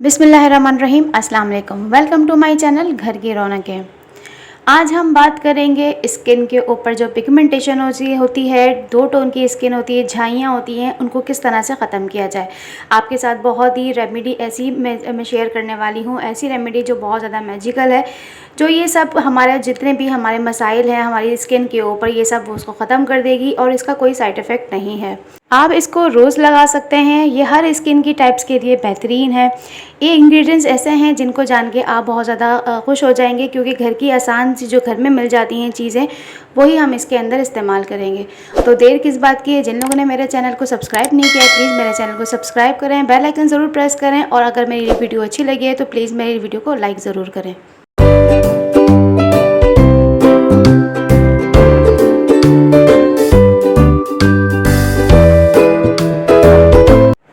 बिस्मिल्लाहिर्रहमानिर्रहीम, अस्सलाम वालेकुम। वेलकम टू माय चैनल घर की रौनकें। आज हम बात करेंगे स्किन के ऊपर जो पिगमेंटेशन होती है, दो टोन की स्किन होती है, झाइयाँ होती हैं, उनको किस तरह से ख़त्म किया जाए। आपके साथ बहुत ही रेमेडी ऐसी मैं शेयर करने वाली हूँ, ऐसी रेमेडी जो बहुत ज़्यादा मैजिकल है, जो ये सब हमारे जितने भी हमारे मसाइल हैं हमारी स्किन के ऊपर, ये सब उसको ख़त्म कर देगी और इसका कोई साइड इफ़ेक्ट नहीं है। आप इसको रोज़ लगा सकते हैं, ये हर स्किन की टाइप्स के लिए बेहतरीन है। ये इंग्रेडिएंट्स ऐसे हैं जिनको जान के आप बहुत ज़्यादा खुश हो जाएंगे, क्योंकि घर की आसान सी जो घर में मिल जाती हैं चीज़ें, वही हम इसके अंदर इस्तेमाल करेंगे। तो देर किस बात की है, जिन लोगों ने मेरे चैनल को सब्सक्राइब नहीं किया है प्लीज़ मेरे चैनल को सब्सक्राइब करें, बेल आइकन ज़रूर प्रेस करें, और अगर मेरी वीडियो अच्छी लगी है तो प्लीज़ मेरी वीडियो को लाइक ज़रूर करें।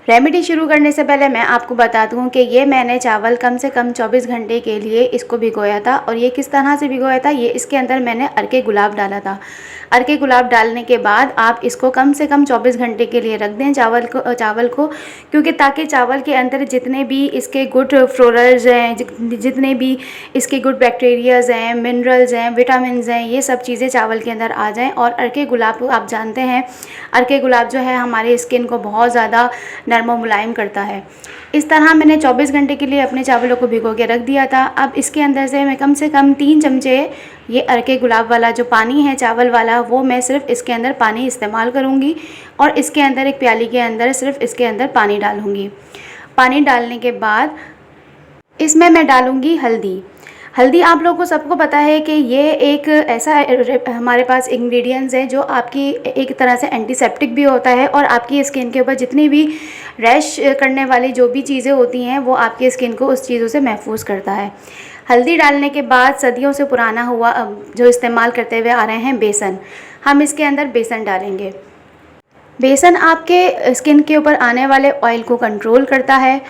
रेमेडी शुरू करने से पहले मैं आपको बता दूं कि ये मैंने चावल कम से कम 24 घंटे के लिए इसको भिगोया था। और ये किस तरह से भिगोया था, ये इसके अंदर मैंने अर्के गुलाब डाला था। अर्के गुलाब डालने के बाद आप इसको कम से कम 24 घंटे के लिए रख दें चावल को, क्योंकि ताकि चावल के अंदर जितने भी इसके गुड फ्लोरल्स हैं, जितने भी इसके गुड बैक्टीरियाज हैं, मिनरल्स हैं, विटामिन हैं, ये सब चीज़ें चावल के अंदर आ जाएँ। और अर्के गुलाब आप जानते हैं, अर्के गुलाब जो है हमारी स्किन को बहुत ज़्यादा नरम और मुलायम करता है। इस तरह मैंने 24 घंटे के लिए अपने चावलों को भिगो के रख दिया था। अब इसके अंदर से मैं कम से कम 3 चमचे ये अर्के गुलाब वाला जो पानी है चावल वाला, वो मैं सिर्फ इसके अंदर पानी इस्तेमाल करूँगी और इसके अंदर एक प्याली के अंदर सिर्फ इसके अंदर पानी डालूँगी। पानी डालने के बाद इसमें मैं डालूँगी हल्दी। हल्दी आप लोगों को सबको पता है कि ये एक ऐसा हमारे पास इंग्रेडिएंट्स है जो आपकी एक तरह से एंटीसेप्टिक भी होता है, और आपकी स्किन के ऊपर जितनी भी रैश करने वाली जो भी चीज़ें होती हैं वो आपकी स्किन को उस चीज़ों से महफूज करता है। हल्दी डालने के बाद सदियों से पुराना हुआ जो इस्तेमाल करते हुए आ रहे हैं बेसन, हम इसके अंदर बेसन डालेंगे। बेसन आपके स्किन के ऊपर आने वाले ऑयल को कंट्रोल करता है,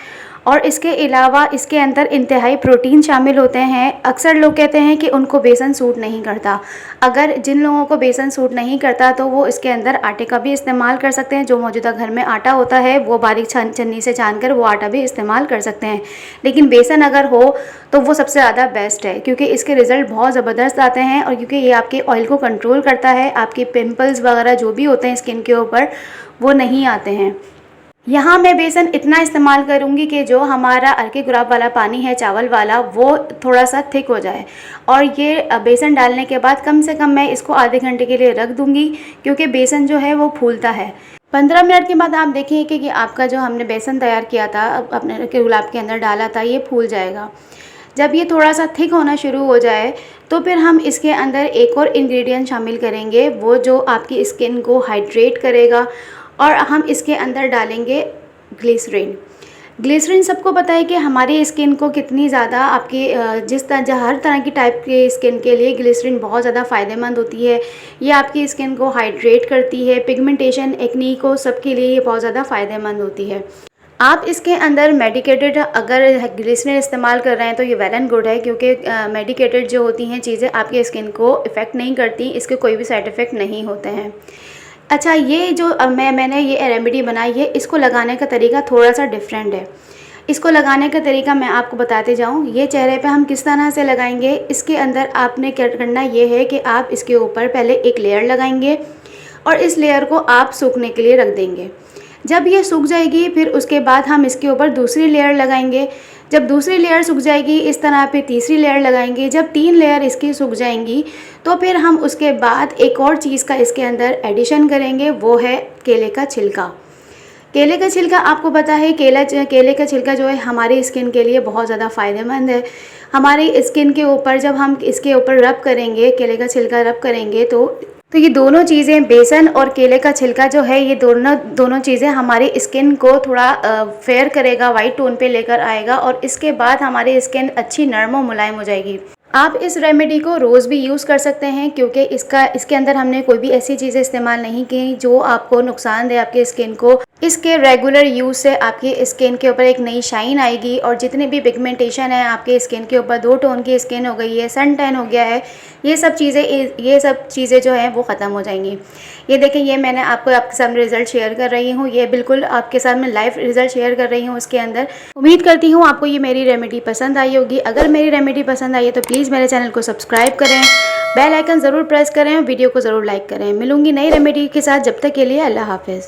और इसके अलावा इसके अंदर इंतहाई प्रोटीन शामिल होते हैं। अक्सर लोग कहते हैं कि उनको बेसन सूट नहीं करता। अगर जिन लोगों को बेसन सूट नहीं करता तो वो इसके अंदर आटे का भी इस्तेमाल कर सकते हैं। जो मौजूदा घर में आटा होता है वो बारीक छन्नी से छानकर वो आटा भी इस्तेमाल कर सकते हैं, लेकिन बेसन अगर हो तो वो सबसे ज़्यादा बेस्ट है, क्योंकि इसके रिज़ल्ट बहुत ज़बरदस्त आते हैं। और क्योंकि ये आपके ऑयल को कंट्रोल करता है, आपके पिम्पल्स वगैरह जो भी होते हैं स्किन के ऊपर वो नहीं आते हैं। यहाँ मैं बेसन इतना इस्तेमाल करूँगी कि जो हमारा अर्के गुलाब वाला पानी है चावल वाला वो थोड़ा सा थिक हो जाए। और ये बेसन डालने के बाद कम से कम मैं इसको आधे घंटे के लिए रख दूँगी, क्योंकि बेसन जो है वो फूलता है। 15 मिनट के बाद आप देखें कि आपका जो हमने बेसन तैयार किया था अपने अर्के गुलाब के अंदर डाला था, ये फूल जाएगा। जब ये थोड़ा सा थिक होना शुरू हो जाए तो फिर हम इसके अंदर एक और इंग्रेडिएंट शामिल करेंगे, वो जो आपकी स्किन को हाइड्रेट करेगा, और हम इसके अंदर डालेंगे ग्लिसरीन। ग्लिसरीन सबको पता है कि हमारी स्किन को कितनी ज़्यादा आपकी हर तरह की टाइप के स्किन के लिए ग्लिसरीन बहुत ज़्यादा फ़ायदेमंद होती है। ये आपकी स्किन को हाइड्रेट करती है, पिगमेंटेशन, एक्नी को सबके लिए ये बहुत ज़्यादा फ़ायदेमंद होती है। आप इसके अंदर मेडिकेटेड अगर ग्लिसरीन इस्तेमाल कर रहे हैं तो ये वेल एंड गुड है, क्योंकि मेडिकेटेड जो होती हैं चीज़ें आपकी स्किन को इफ़ेक्ट नहीं करती, इसके कोई भी साइड इफ़ेक्ट नहीं होते हैं। अच्छा, ये जो मैंने ये रेमेडी बनाई है, इसको लगाने का तरीका थोड़ा सा डिफरेंट है। इसको लगाने का तरीका मैं आपको बताते जाऊँ। ये चेहरे पे हम किस तरह से लगाएंगे, इसके अंदर आपने क्या करना ये है कि आप इसके ऊपर पहले एक लेयर लगाएंगे और इस लेयर को आप सूखने के लिए रख देंगे। जब ये सूख जाएगी फिर उसके बाद हम इसके ऊपर दूसरी लेयर लगाएंगे। जब दूसरी लेयर सूख जाएगी इस तरह पे तीसरी लेयर लगाएंगे। जब 3 लेयर इसकी सूख जाएंगी तो फिर हम उसके बाद एक और चीज़ का इसके अंदर एडिशन करेंगे, वो है केले का छिलका। केले का छिलका आपको पता है, केले का छिलका जो है हमारी स्किन के लिए बहुत ज़्यादा फ़ायदेमंद है। हमारी स्किन के ऊपर जब हम इसके ऊपर रब करेंगे, केले का छिलका रब करेंगे तो ये दोनों चीज़ें, बेसन और केले का छिलका जो है, ये दोनों चीज़ें हमारी स्किन को थोड़ा फेयर करेगा, वाइट टोन पे लेकर आएगा, और इसके बाद हमारी स्किन अच्छी नरम और मुलायम हो जाएगी। आप इस रेमेडी को रोज़ भी यूज़ कर सकते हैं, क्योंकि इसके अंदर हमने कोई भी ऐसी चीज़ें इस्तेमाल नहीं की जो आपको नुकसान दे आपकी स्किन को। इसके रेगुलर यूज़ से आपकी स्किन के ऊपर एक नई शाइन आएगी और जितने भी पिगमेंटेशन है आपके स्किन के ऊपर, 2 टोन की स्किन हो गई है, सन टैन हो गया है, ये सब चीज़ें जो हैं वो ख़त्म हो जाएंगी। ये देखें, ये मैंने आपके सामने रिज़ल्ट शेयर कर रही हूँ, ये बिल्कुल आपके साथ मैं लाइव रिज़ल्ट शेयर कर रही हूँ उसके अंदर। उम्मीद करती हूँ आपको ये मेरी रेमेडी पसंद आई होगी। अगर मेरी रेमेडी पसंद आई है तो प्लीज़ मेरे चैनल को सब्सक्राइब करें, बेल आइकन ज़रूर प्रेस करें और वीडियो को ज़रूर लाइक करें। मिलूंगी नई रेमेडी के साथ, जब तक के लिए अल्लाह हाफ़िज़।